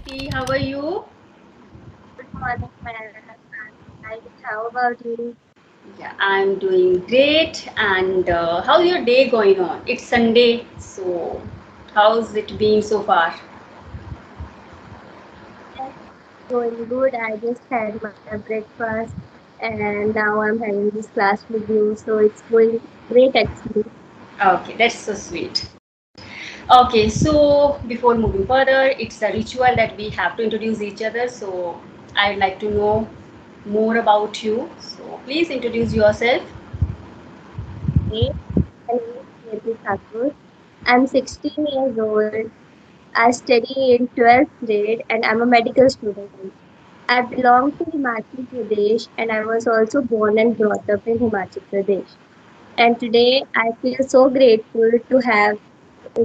Niyati. How are you? Good morning, ma'am. I'm fine. How about you? Yeah, I'm doing great. And how's your day going on? It's Sunday, so how's it been so far? Yes, going good. I just had my breakfast and now I'm having this class with you. So it's going great actually. Okay, that's so sweet. Okay, so before moving further, it's a ritual that we have to introduce each other. So I'd like to know more about you. So please introduce yourself. Okay. My name is Nirvi Thakur. I'm 16 years old. I study in 12th grade and I'm a medical student. I belong to Himachal Pradesh and I was also born and brought up in Himachal Pradesh. And today I feel so grateful to have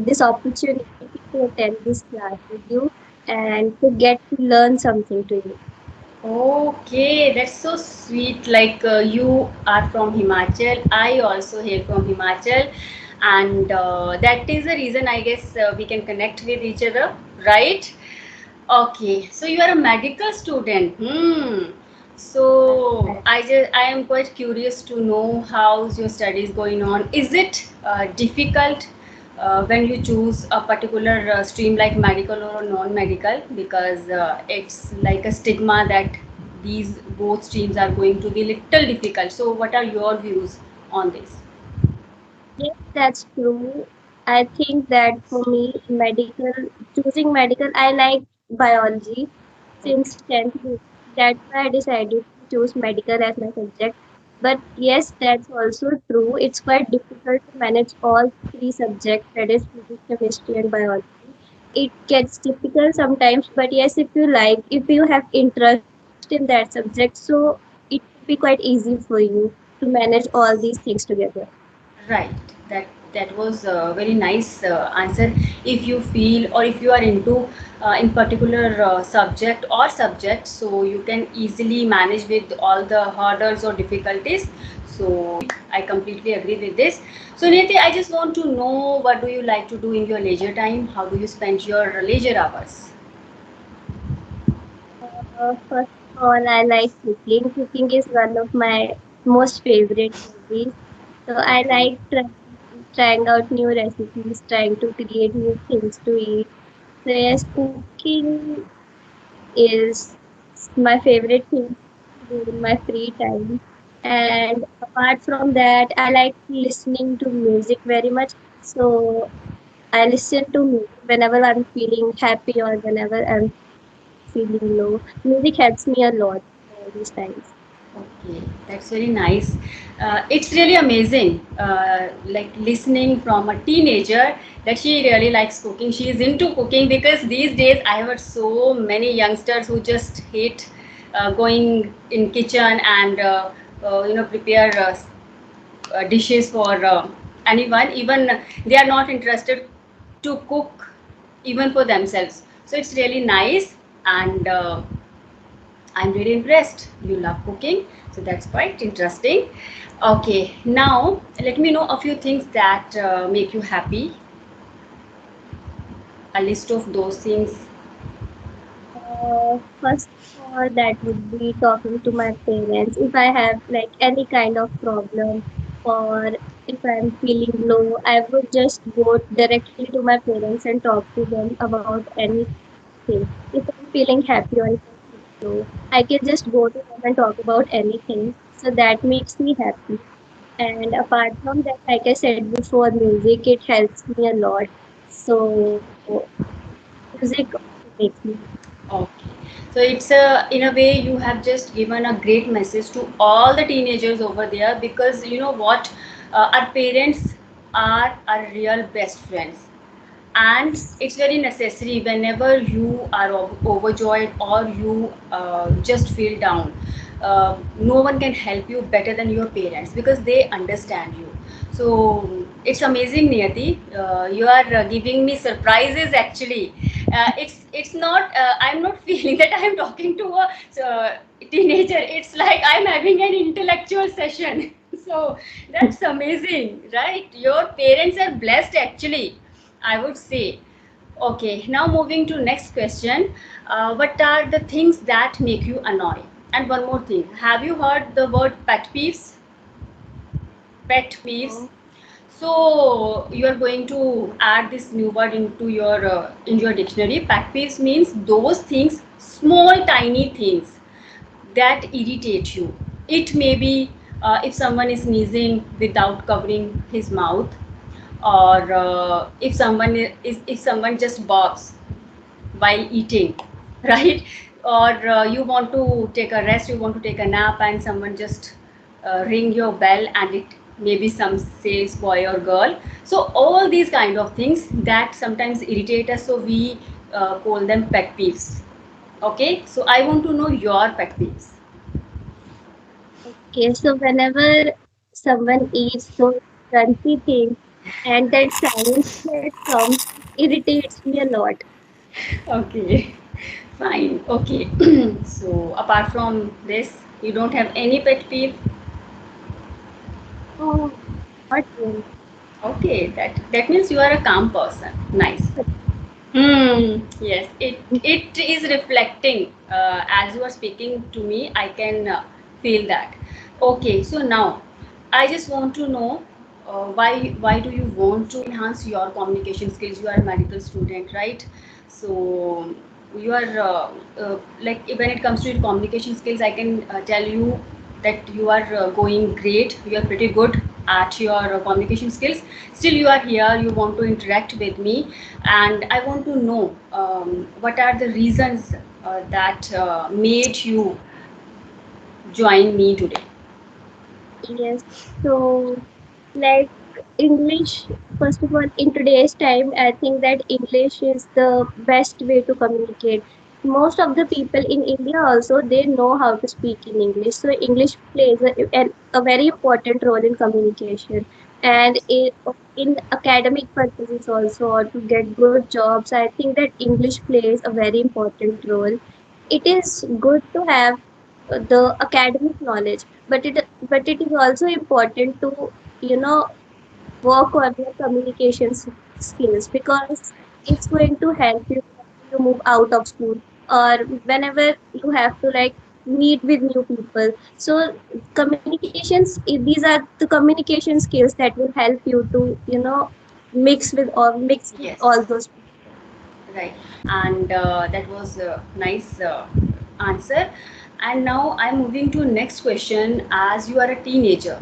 this opportunity to attend this class with you and to get to learn something to you. Okay, that's so sweet. Like you are from Himachal, I also hail from Himachal, and that is the reason I guess we can connect with each other, right? Okay, so you are a medical student. So I am quite curious to know how's your studies going on. Is it difficult when you choose a particular stream like medical or non-medical? Because it's like a stigma that these both streams are going to be little difficult. So what are your views on this? Yes, that's true. I think that for me, choosing medical, I like biology since Okay. 10th grade. That's why I decided to choose medical as my subject. But yes, that's also true. It's quite difficult to manage all three subjects, that is physics, chemistry, and biology. It gets difficult sometimes, but yes, if you have interest in that subject, so it will be quite easy for you to manage all these things together. Right. That was a very nice answer. If you feel or if you are into in particular subject or subject, so you can easily manage with all the hurdles or difficulties. So I completely agree with this. So Niti, I just want to know what do you like to do in your leisure time? How do you spend your leisure hours? First of all, I like cooking. Cooking is one of my most favorite hobbies. So I Okay. like trying out new recipes, trying to create new things to eat. So yes, cooking is my favorite thing to do in my free time. And apart from that, I like listening to music very much. So I listen to music whenever I'm feeling happy or whenever I'm feeling low. Music helps me a lot all these times. Okay, that's very nice. It's really amazing, like listening from a teenager that she really likes cooking. She is into cooking because these days I have heard so many youngsters who just hate going in kitchen and prepare dishes for anyone. Even they are not interested to cook even for themselves. So it's really nice and. I'm really impressed. You love cooking, so that's quite interesting. Okay, now let me know a few things that make you happy. A list of those things. First of all, that would be talking to my parents. If I have like any kind of problem or if I'm feeling low, I would just go directly to my parents and talk to them about anything. If I'm feeling happy or if I'm feeling low, I can just go to them and talk about anything. So that makes me happy. And apart from that, like I said before, music, it helps me a lot. So music also makes me happy. Okay, so it's a in a way you have just given a great message to all the teenagers over there because you know what, our parents are our real best friends, and it's very necessary whenever you are overjoyed or you just feel down. No one can help you better than your parents because they understand you. So it's amazing, Niyati. You are giving me surprises actually. It's not I'm not feeling that I'm talking to a teenager. It's like I'm having an intellectual session. So that's amazing, right? Your parents are blessed actually, I would say. Okay, now moving to next question. What are the things that make you annoy? And one more thing. Have you heard the word pet peeves? Pet peeves. No. So you are going to add this new word into your dictionary. Pet peeves means those things, small tiny things that irritate you. It may be if someone is sneezing without covering his mouth, or if someone just barks while eating, right? Or you want to take a rest, you want to take a nap, and someone just ring your bell, and it maybe some says boy or girl. So all these kind of things that sometimes irritate us, so we call them pet peeves. Okay, so I want to know your pet peeves. Okay, so whenever someone eats those crunchy things and that silence that comes, irritates me a lot. Okay, fine. Okay, so apart from this, you don't have any pet peeve. Oh, not really. Okay, that means you are a calm person. Nice. Hmm. Yes, it is reflecting as you are speaking to me. I can feel that. Okay, so now I just want to know why do you want to enhance your communication skills? You are a medical student, right? So you are like when it comes to your communication skills, I can tell you that you are going great. You are pretty good at your communication skills. Still, you are here. You want to interact with me, and I want to know what are the reasons that made you join me today. Yes. So, like English, first of all, in today's time, I think that English is the best way to communicate. Most of the people in India also they know how to speak in English. So English plays a very important role in communication and in academic purposes also or to get good jobs. I think that English plays a very important role. It is good to have the academic knowledge, but it is also important to you know work on your communication skills because it's going to help you when you move out of school or whenever you have to like meet with new people. So communications, these are the communication skills that will help you to mix with Yes, all those people. right. And that was a nice answer. And now I'm moving to next question. As you are a teenager,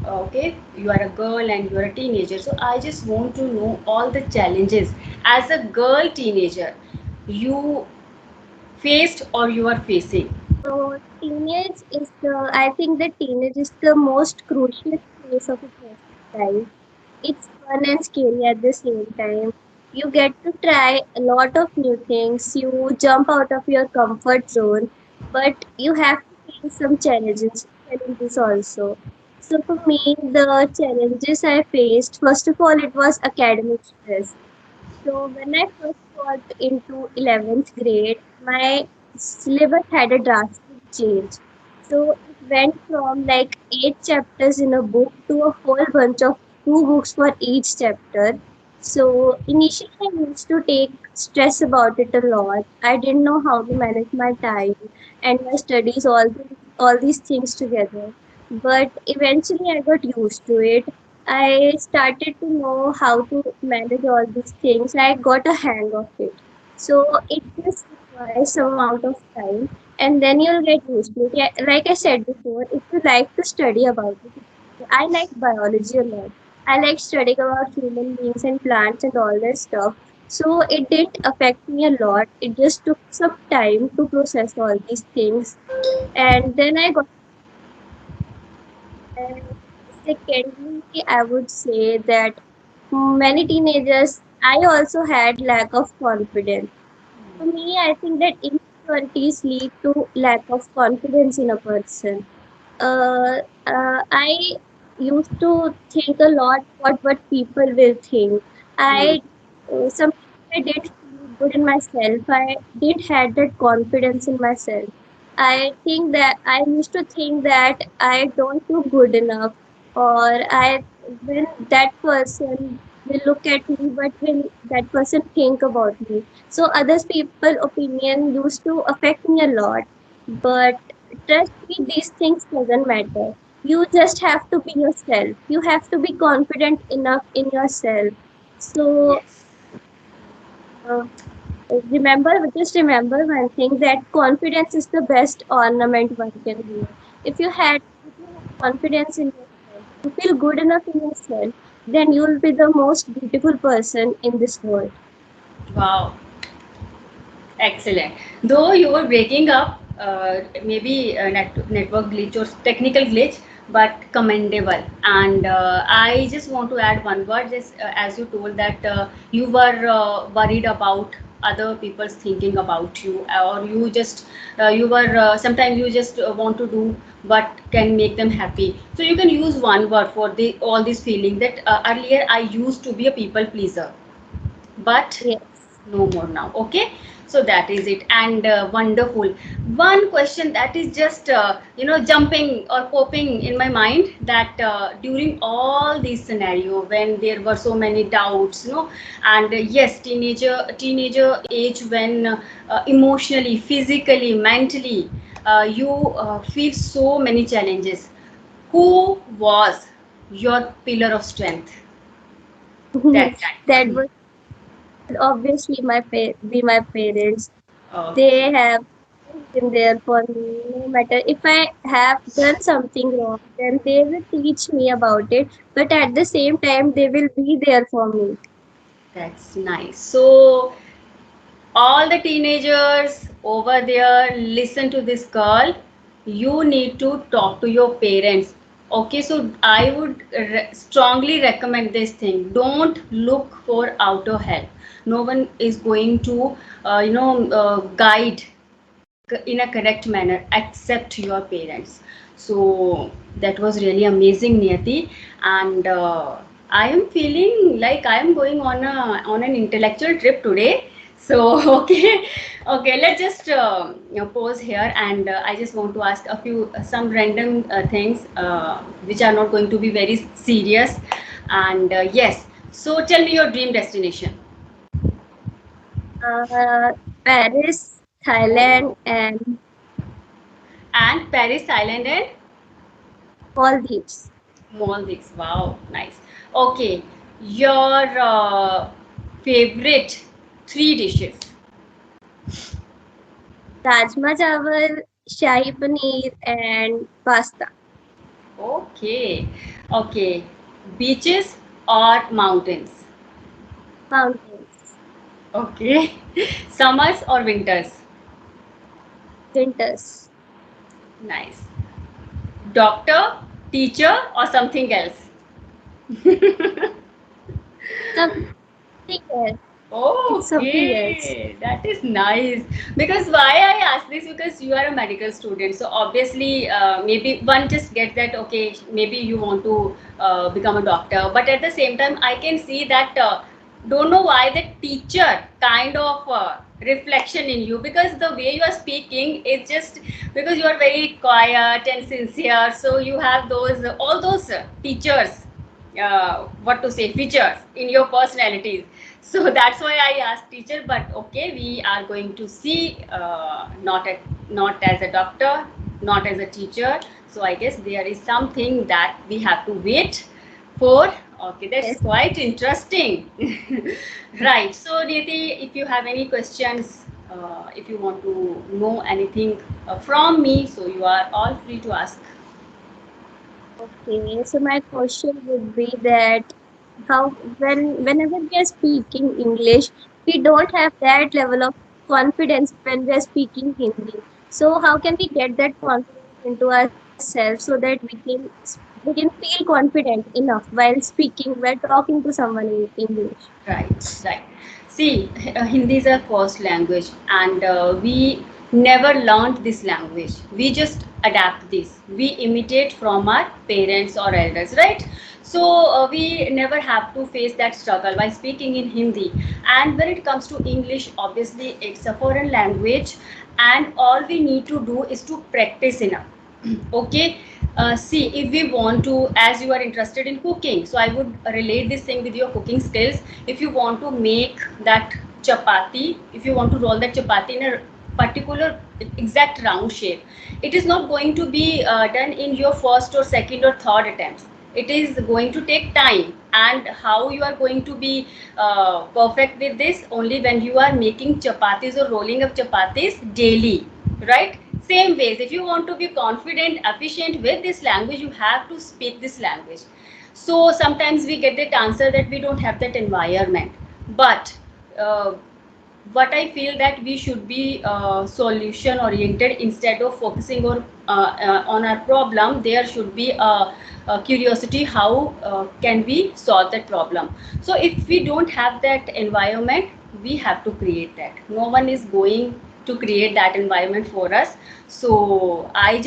okay, you are a girl and you are a teenager, so I just want to know all the challenges as a girl teenager you faced or you are facing. So teenage is the I think that teenage is the most crucial phase of a person's life. It's fun and scary at the same time. You get to try a lot of new things. You jump out of your comfort zone, but you have to face some challenges also. So for me, the challenges I faced, first of all, it was academic stress. So when I first got into 11th grade, my syllabus had a drastic change. So it went from like 8 chapters in a book to a whole bunch of 2 books for each chapter. So initially I used to take stress about it a lot. I didn't know how to manage my time and my studies, all these things together. But eventually I got used to it. I started to know how to manage all these things. I got a hang of it. So it just requires some amount of time and then you'll get used to it. Yeah, like I said before, if you like to study about it, I like biology a lot. I like studying about human beings and plants and all that stuff. So it didn't affect me a lot. It just took some time to process all these things. And then I got and secondly, I would say that many teenagers, I also had lack of confidence. For me, I think that insecurities lead to lack of confidence in a person. Uh, I used to think a lot what people will think. Hmm. I sometimes I did feel good in myself. I did had that confidence in myself. I think that I used to think that I don't do good enough, or I when that person will look at me, what will that person think about me? So others people opinion used to affect me a lot. But trust me, these things doesn't matter. You just have to be yourself. You have to be confident enough in yourself. So Yes. uh, just remember one thing, that confidence is the best ornament one can wear. If you have confidence in yourself, you feel good enough in yourself, then you will be the most beautiful person in this world. Wow. Excellent. Though you were breaking up, maybe a network glitch or technical glitch, but commendable. And I just want to add one word, just as you told that you were worried about other people's thinking about you, or you just you were sometimes you just want to do what can make them happy. So you can use one word for the all this feeling that earlier I used to be a people pleaser, but Yes. no more now. Okay, so that is it. And wonderful. One question that is just jumping or popping in my mind, that during all these scenario when there were so many doubts, and yes, teenager age, when emotionally, physically, mentally, you feel so many challenges. Who was your pillar of strength that That time? would obviously be my parents. Okay. They have been there for me. No matter if I have done something wrong, then they will teach me about it. But at the same time, they will be there for me. That's nice. So, all the teenagers over there, listen to this girl. You need to talk to your parents. Okay, so I would strongly recommend this thing. Don't look for outer help. No one is going to, guide in a correct manner except your parents. So that was really amazing, Niyati. And I am feeling like I am going on an intellectual trip today. So okay, okay, let's just pause here, and I just want to ask a few some random things which are not going to be very serious. And yes, so tell me your dream destination. Uh, Paris, Thailand, Oh, and and Paris, Thailand, and Maldives. Maldives. Wow, nice. Okay, your favorite three dishes. Rajma chawal, shahi paneer, and pasta. Okay, okay. Beaches or mountains? Mountains, Okay. Summers or winters? winters, Nice. Doctor, teacher, or something else? something else. It's something else. Okay, that is nice. Because why I ask this, because you are a medical student, so obviously maybe one just get that, okay, maybe you want to become a doctor, but at the same time I can see that don't know why the teacher kind of reflection in you, because the way you are speaking is just because you are very quiet and sincere, so you have those all those teachers, what to say, features in your personalities. So that's why I asked teacher. But okay, we are going to see, not as a doctor, not as a teacher. So I guess there is something that we have to wait for. Okay, that's Yes. quite interesting. Right. So Niti, if you have any questions, if you want to know anything from me, so you are all free to ask. Okay. So my question would be that how whenever we are speaking English, we don't have that level of confidence when we are speaking Hindi. So how can we get that confidence into ourselves so that we can feel confident enough while speaking, while talking to someone in English? Right, right. See, Hindi is our first language, and we never learned this language. We just adapt this. We imitate from our parents or elders, right? So we never have to face that struggle while speaking in Hindi. And when it comes to English, obviously it's a foreign language, and all we need to do is to practice enough. Okay, See, if we want to, as you are interested in cooking, so I would relate this thing with your cooking skills. If you want to make that chapati, if you want to roll that chapati in a particular exact round shape, it is not going to be done in your first or second or third attempts. It is going to take time, and how you are going to be perfect with this, only when you are making chapatis or rolling of chapatis daily, right? Same ways, if you want to be confident, efficient with this language, you have to speak this language. So sometimes we get that answer that we don't have that environment, but uh, what I feel that we should be solution oriented instead of focusing on our problem. There should be a curiosity how can we solve that problem. So if we don't have that environment, we have to create that. No one is going to create that environment for us. So I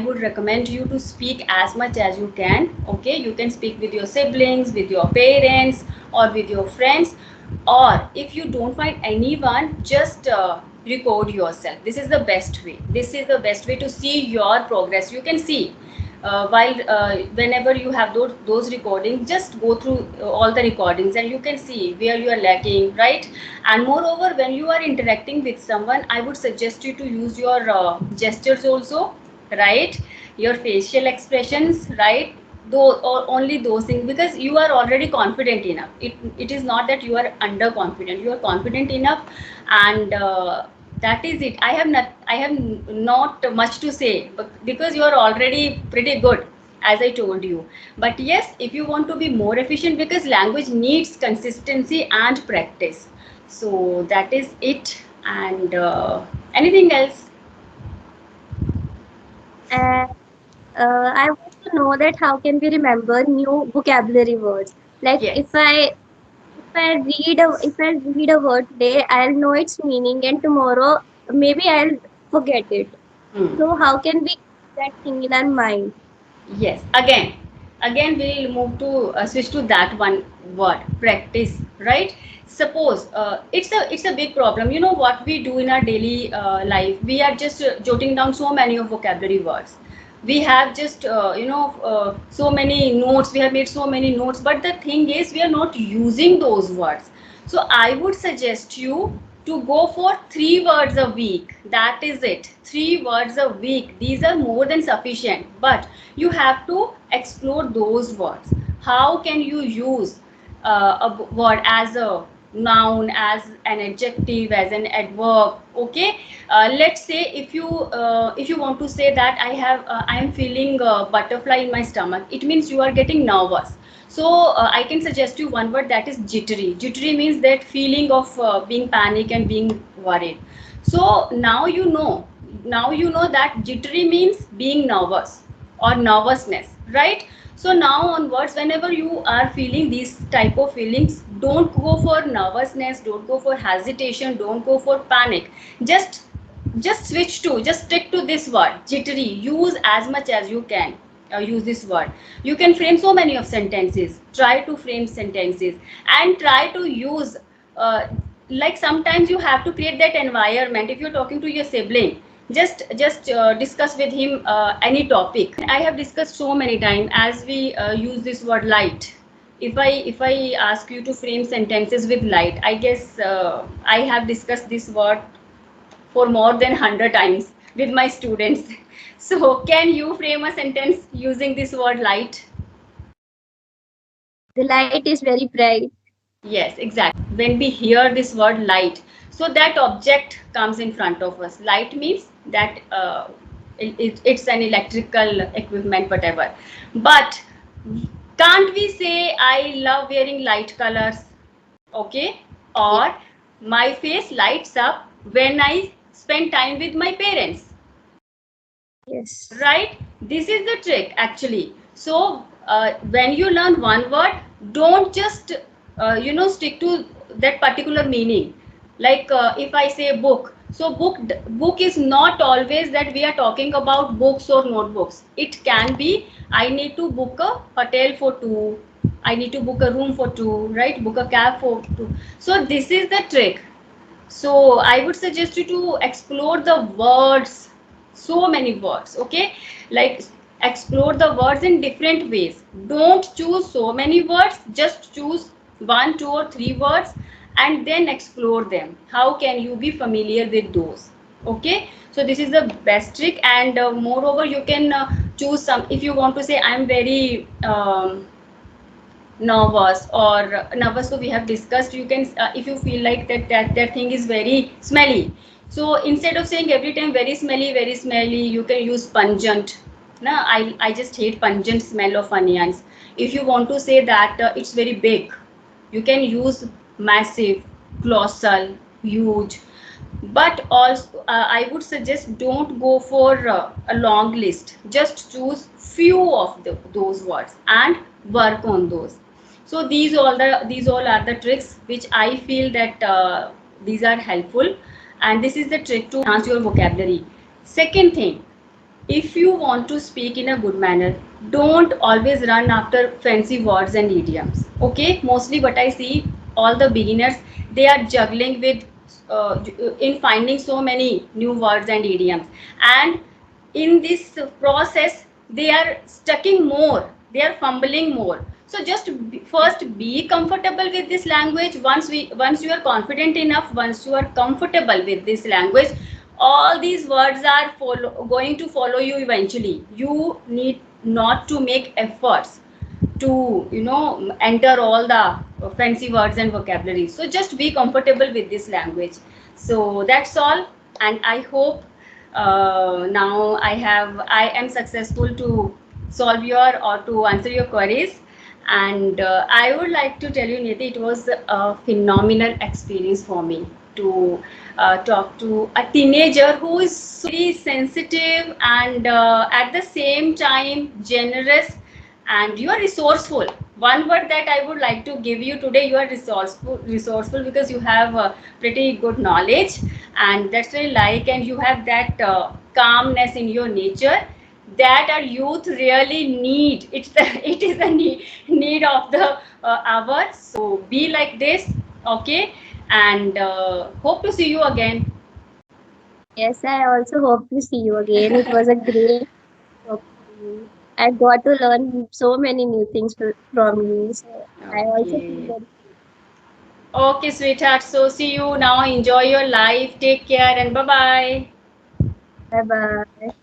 would recommend you to speak as much as you can. Okay, you can speak with your siblings, with your parents, or with your friends, or if you don't find anyone, just record yourself. This is the best way. This is the best way to see your progress. You can see while whenever you have those recordings, just go through all the recordings and you can see where you are lacking, right? And moreover, when you are interacting with someone, I would suggest you to use your gestures also, right? Your facial expressions, right? Though, or only those things, because you are already confident enough. It is not that you are underconfident, you are confident enough. And that is it. I have not much to say, but because you are already pretty good, as I told you. But yes, if you want to be more efficient, because language needs consistency and practice. So that is it. And anything else? And I want to know that how can we remember new vocabulary words? Like Yes. if I read a word today, I'll know its meaning, and tomorrow maybe I'll forget it. Hmm. So how can we keep that thing in our mind? Yes, again we'll move to switch to that one word, practice, right? Suppose it's a big problem. You know what we do in our daily life? We are just jotting down so many of vocabulary words. We have just so many notes. We have made so many notes, but the thing is, we are not using those words. So I would suggest you to go for 3 words a week. That is it. 3 words a week. These are more than sufficient. But you have to explore those words. How can you use a word as a noun, as an adjective, as an adverb? Okay, let's say if you want to say that I am feeling butterfly in my stomach, it means you are getting nervous. So I can suggest you one word, that is jittery. Jittery means that feeling of being panic and being worried. So now you know that jittery means being nervous or nervousness, right? So now onwards, whenever you are feeling these type of feelings, don't go for nervousness, don't go for hesitation, don't go for panic. just just stick to this word jittery. Use as much as you can. Use this word. You can frame so many of sentences. Try to frame sentences and try to use uh, like sometimes you have to create that environment. If you're talking to your sibling, just discuss with him any topic. I have discussed so many times, as we use this word light. If I ask you to frame sentences with light, I guess I have discussed this word for more than 100 times with my students. So can you frame a sentence using this word light? The light is very bright. Yes, exactly. When we hear this word light, so that object comes in front of us. Light means that it's an electrical equipment, whatever. But can't we say I love wearing light colors? Okay, Yes. or my face lights up when I spend time with my parents, Yes. right? This is the trick actually. So when you learn one word, don't just stick to that particular meaning. Like if I say book, so book is not always that we are talking about books or notebooks. It can be I need to book a hotel for two, I need to book a room for two, right? Book a cab for two. So this is the trick. So I would suggest you to explore the words, so many words. Okay, like explore the words in different ways. Don't choose so many words, just choose one, two, or three words and then explore them. How can you be familiar with those? Okay, so this is the best trick, and moreover, you can choose some. If you want to say, I'm very nervous or nervous, so we have discussed, you can if you feel like that thing is very smelly, so instead of saying every time very smelly, you can use pungent. No, I just hate pungent smell of onions. If you want to say that it's very big, you can use massive, colossal, huge. But also I would suggest, don't go for a long list, just choose few of those words and work on those. So these all are the tricks which I feel that these are helpful, and this is the trick to enhance your vocabulary. Second thing, if you want to speak in a good manner, don't always run after fancy words and idioms. Okay, mostly what I see, all the beginners, they are juggling with in finding so many new words and idioms, and in this process they are stucking more, they are fumbling more. So just first be comfortable with this language. Once you are confident enough, once you are comfortable with this language, all these words are going to follow you eventually. You need not to make efforts to enter all the fancy words and vocabulary. So just be comfortable with this language. So that's all, and I hope now I am successful to solve your or to answer your queries. And I would like to tell you, Niti, it was a phenomenal experience for me to talk to a teenager who is so very sensitive and at the same time generous, and you are resourceful. One word that I would like to give you today, you are resourceful because you have pretty good knowledge, and that's what I like, and you have that calmness in your nature that our youth really need. It is the need of the hour. So be like this. Okay, and hope to see you again. Yes, I also hope to see you again. It was a great talk to you. I got to learn so many new things from you. So I also feel Okay. very Okay, sweetheart. So see you now. Enjoy your life. Take care and bye bye. bye bye.